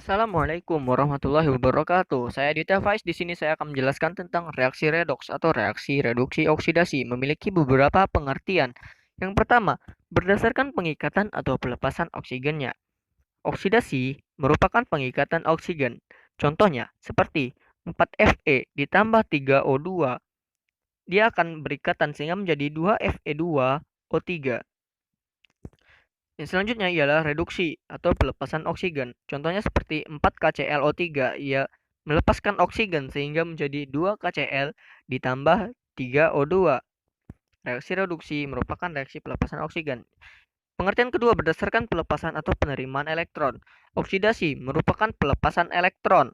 Assalamualaikum warahmatullahi wabarakatuh. Saya Dita Faiz. Di sini saya akan menjelaskan tentang reaksi redoks atau reaksi reduksi oksidasi. Memiliki beberapa pengertian. Yang pertama, berdasarkan pengikatan atau pelepasan oksigennya. Oksidasi merupakan pengikatan oksigen. Contohnya seperti 4Fe ditambah 3O2. Dia akan berikatan sehingga menjadi 2Fe2O3. Yang selanjutnya ialah reduksi atau pelepasan oksigen. Contohnya seperti 4KClO3, ia melepaskan oksigen sehingga menjadi 2KCl ditambah 3O2. Reaksi reduksi merupakan reaksi pelepasan oksigen. Pengertian kedua berdasarkan pelepasan atau penerimaan elektron. Oksidasi merupakan pelepasan elektron,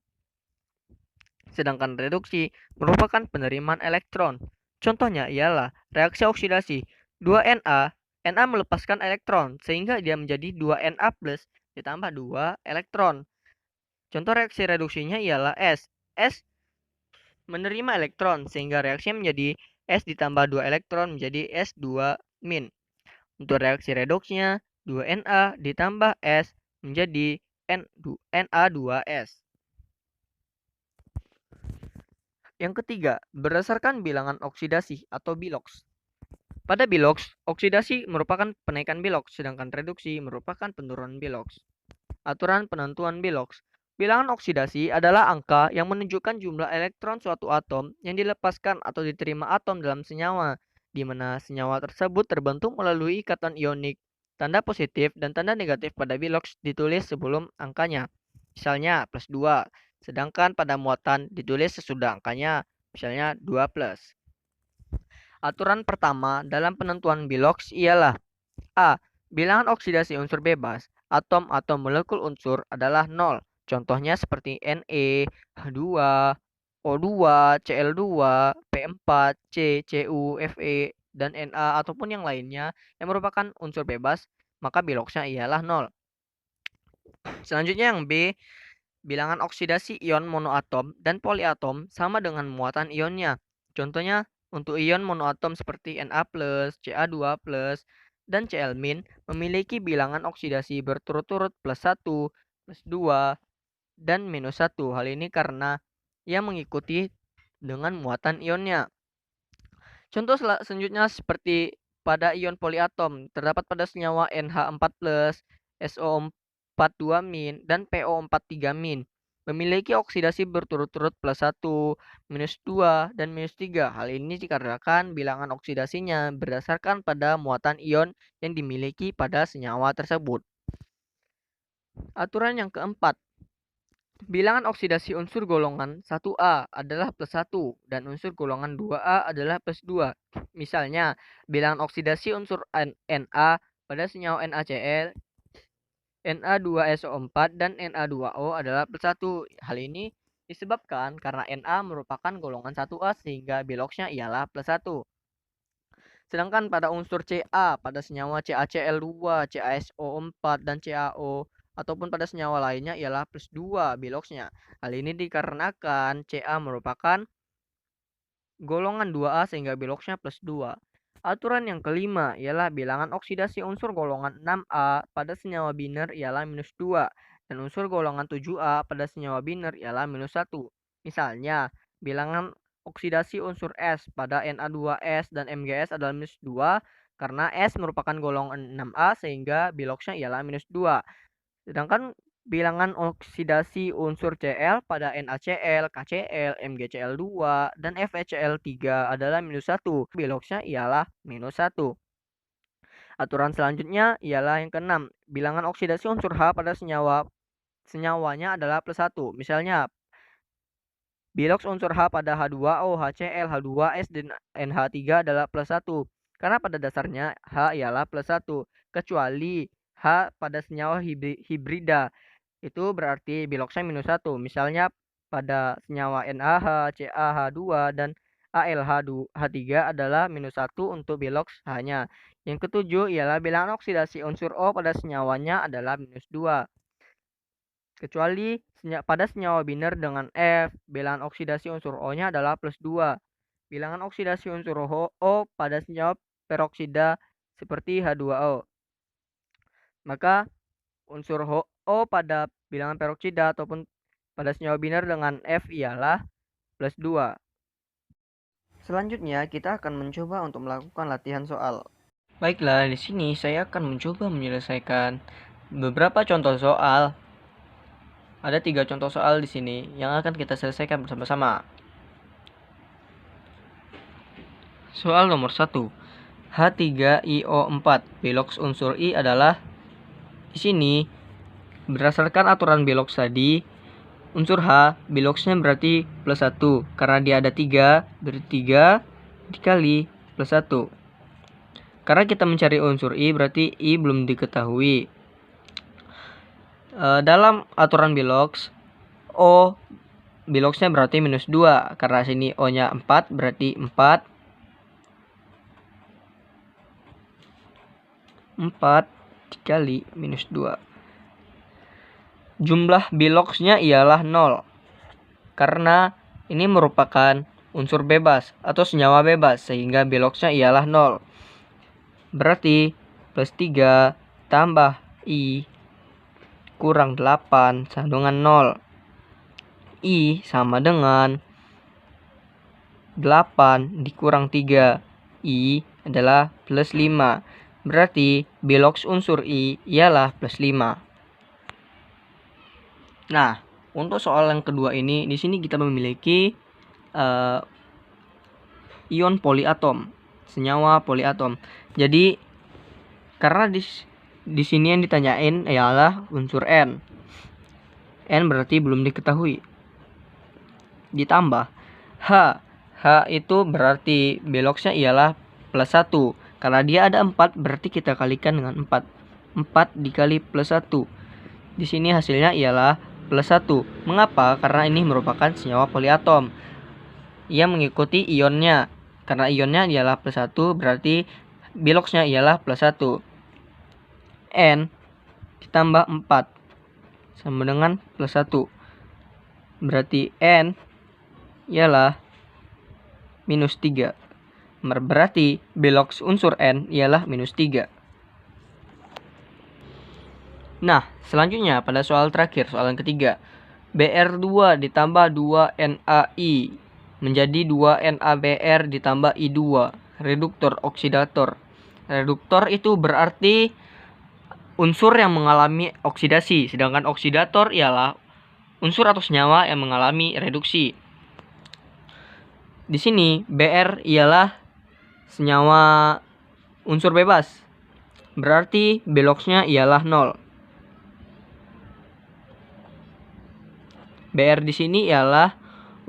sedangkan reduksi merupakan penerimaan elektron. Contohnya ialah reaksi oksidasi 2Na, Na melepaskan elektron sehingga dia menjadi 2Na plus ditambah 2 elektron. Contoh reaksi reduksinya ialah S. S menerima elektron sehingga reaksinya menjadi S ditambah 2 elektron menjadi S2 min. Untuk reaksi redoksnya 2Na ditambah S menjadi Na2S. Yang ketiga, berdasarkan bilangan oksidasi atau biloks. Pada biloks, oksidasi merupakan penaikan biloks, sedangkan reduksi merupakan penurunan biloks. Aturan penentuan biloks. Bilangan oksidasi adalah angka yang menunjukkan jumlah elektron suatu atom yang dilepaskan atau diterima atom dalam senyawa, di mana senyawa tersebut terbentuk melalui ikatan ionik. Tanda positif dan tanda negatif pada biloks ditulis sebelum angkanya. Misalnya plus 2, sedangkan pada muatan ditulis sesudah angkanya, misalnya 2 plus. Aturan pertama dalam penentuan biloks ialah A. Bilangan oksidasi unsur bebas atom atau molekul unsur adalah 0. Contohnya seperti Ne, H2, O2, Cl2, P4, C, Cu, Fe, dan Na ataupun yang lainnya yang merupakan unsur bebas, maka biloksnya ialah 0. Selanjutnya yang B, bilangan oksidasi ion monoatom dan poliatom sama dengan muatan ionnya. Contohnya untuk ion monoatom seperti Na+, Ca2+, dan Cl- memiliki bilangan oksidasi berturut-turut plus 1, plus 2, dan minus 1. Hal ini karena ia mengikuti dengan muatan ionnya. Contoh selanjutnya seperti pada ion poliatom, terdapat pada senyawa NH4+, SO42-, dan PO43-. Memiliki oksidasi berturut-turut plus 1, minus 2, dan minus 3. Hal ini dikarenakan bilangan oksidasinya berdasarkan pada muatan ion yang dimiliki pada senyawa tersebut. Aturan yang keempat, bilangan oksidasi unsur golongan 1A adalah plus 1 dan unsur golongan 2A adalah plus 2. Misalnya, bilangan oksidasi unsur Na pada senyawa NaCl, Na2SO4, dan Na2O adalah plus 1. Hal ini disebabkan karena Na merupakan golongan 1A sehingga biloksnya ialah plus 1. Sedangkan pada unsur Ca pada senyawa CaCl2, CaSO4, dan CaO ataupun pada senyawa lainnya ialah plus 2 biloksnya. Hal ini dikarenakan Ca merupakan golongan 2A sehingga biloksnya plus 2. Aturan yang kelima ialah bilangan oksidasi unsur golongan 6A pada senyawa biner ialah minus 2 dan unsur golongan 7A pada senyawa biner ialah minus 1. Misalnya, bilangan oksidasi unsur S pada Na2S dan MgS adalah minus 2 karena S merupakan golongan 6A sehingga biloksnya ialah minus 2. Sedangkan bilangan oksidasi unsur Cl pada NaCl, KCl, MgCl2, dan FeCl3 adalah minus 1. Biloksnya ialah minus 1. Aturan selanjutnya ialah yang keenam. Bilangan oksidasi unsur H pada senyawanya adalah plus 1. Misalnya, biloks unsur H pada H2O, HCl, H2S, dan NH3 adalah plus 1. Karena pada dasarnya H ialah plus 1. Kecuali H pada senyawa hibrida. Itu berarti biloksnya minus 1. Misalnya pada senyawa NaH, CaH2, dan AlH3 adalah minus 1 untuk biloks H-nya. Yang ketujuh ialah bilangan oksidasi unsur O pada senyawanya adalah minus 2. Kecuali pada senyawa biner dengan F, bilangan oksidasi unsur O-nya adalah plus 2. Bilangan oksidasi unsur O pada senyawa peroksida seperti H2O. Maka Unsur O pada bilangan peroksida ataupun pada senyawa biner dengan F ialah plus 2. Selanjutnya, kita akan mencoba untuk melakukan latihan soal. Baiklah, di sini saya akan mencoba menyelesaikan beberapa contoh soal. Ada 3 contoh soal di sini yang akan kita selesaikan bersama-sama. Soal nomor 1. H3IO4 Bilox unsur I adalah, di sini berdasarkan aturan Bilox tadi, unsur H Biloxnya berarti plus 1. Karena dia ada 3, berarti 3 dikali plus 1. Karena kita mencari unsur I, berarti I belum diketahui. Dalam aturan Bilox, O Biloxnya berarti minus 2. Karena sini O-nya 4, berarti 4 dikali minus 2. Jumlah Biloxnya ialah 0. Karena ini merupakan unsur bebas atau senyawa bebas, sehingga Biloxnya ialah 0. Berarti plus 3 tambah I kurang 8 sama dengan 0. I sama dengan 8 dikurang 3. I adalah plus 5. Berarti Bilox unsur I ialah plus 5. Nah, untuk soal yang kedua ini, di sini kita memiliki ion poliatom, senyawa poliatom. Jadi, karena di sini yang ditanyain ialah unsur N. N berarti belum diketahui. Ditambah H. H itu berarti Biloxnya ialah plus 1. Karena dia ada 4, berarti kita kalikan dengan 4. 4 dikali plus 1. Di sini hasilnya ialah plus 1. Mengapa? Karena ini merupakan senyawa poliatom. Ia mengikuti ionnya. Karena ionnya ialah plus 1, berarti Biloxnya ialah plus 1. N ditambah 4 sama dengan plus 1. Berarti N ialah minus 3. Berarti Bilox unsur N ialah minus 3. Nah, selanjutnya pada soal terakhir, soal yang ketiga. Br2 ditambah 2NaI menjadi 2NaBr ditambah I2. Reduktor oksidator. Reduktor itu berarti unsur yang mengalami oksidasi, sedangkan oksidator ialah unsur atau senyawa yang mengalami reduksi. Di sini Br ialah senyawa unsur bebas, berarti Biloxnya ialah 0. Br di sini ialah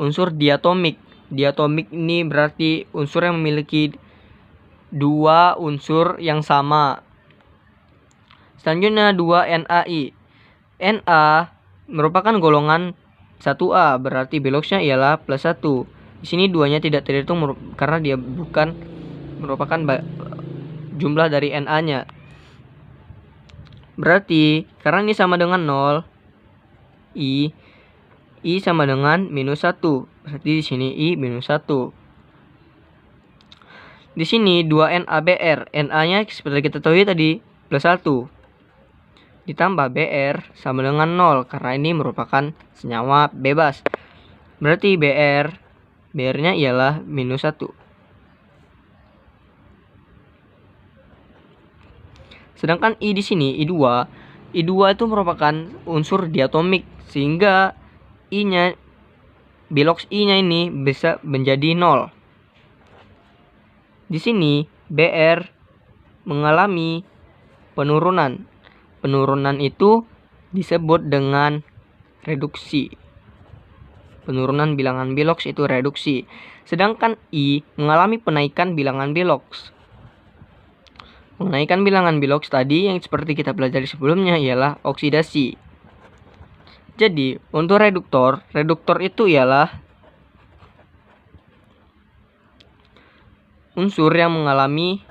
unsur diatomik. Diatomik ini berarti unsur yang memiliki 2 unsur yang sama. Selanjutnya 2NaI. Na merupakan golongan 1A, berarti Biloxnya ialah plus 1. Di sini 2-nya tidak terhitung karena dia bukan merupakan jumlah dari Na-nya. Berarti karena ini sama dengan 0, I sama dengan minus 1. Berarti di sini I minus 1. Di sini 2NaBr. Na-nya seperti kita tahu tadi plus 1. Ditambah Br sama dengan 0. Karena ini merupakan senyawa bebas. Berarti Br-nya ialah minus 1. Sedangkan I di sini, I2 itu merupakan unsur diatomik, sehingga I-nya, Bilox I-nya ini bisa menjadi 0. Di sini Br mengalami penurunan. Penurunan itu disebut dengan reduksi. Penurunan bilangan Bilox itu reduksi. Sedangkan I mengalami penaikan bilangan Bilox. Menaikan bilangan Bilox tadi yang seperti kita pelajari sebelumnya ialah oksidasi. Jadi, untuk reduktor itu ialah unsur yang mengalami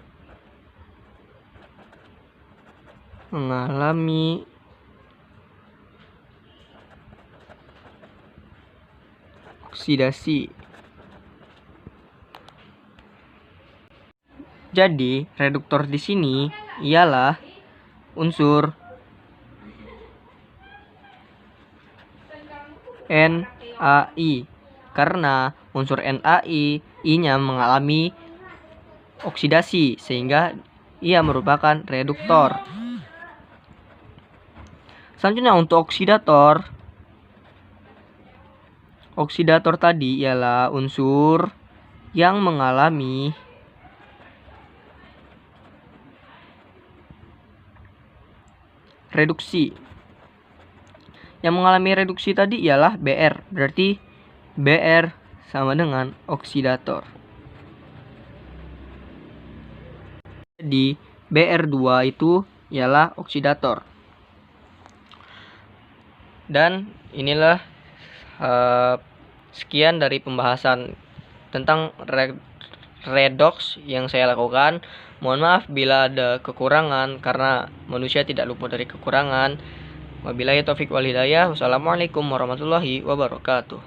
oksidasi. Jadi, reduktor di sini ialah unsur NaI. Karena unsur NaI, I-nya mengalami oksidasi sehingga ia merupakan reduktor. Selanjutnya untuk oksidator. Oksidator tadi ialah unsur yang mengalami reduksi. Yang mengalami reduksi tadi ialah Br. Berarti Br sama dengan oksidator. Jadi Br2 itu ialah oksidator. Dan inilah sekian dari pembahasan tentang redox yang saya lakukan. Mohon maaf bila ada kekurangan, karena manusia tidak luput dari kekurangan. Wabillahi taufiq wal hidayah. Wassalamualaikum warahmatullahi wabarakatuh.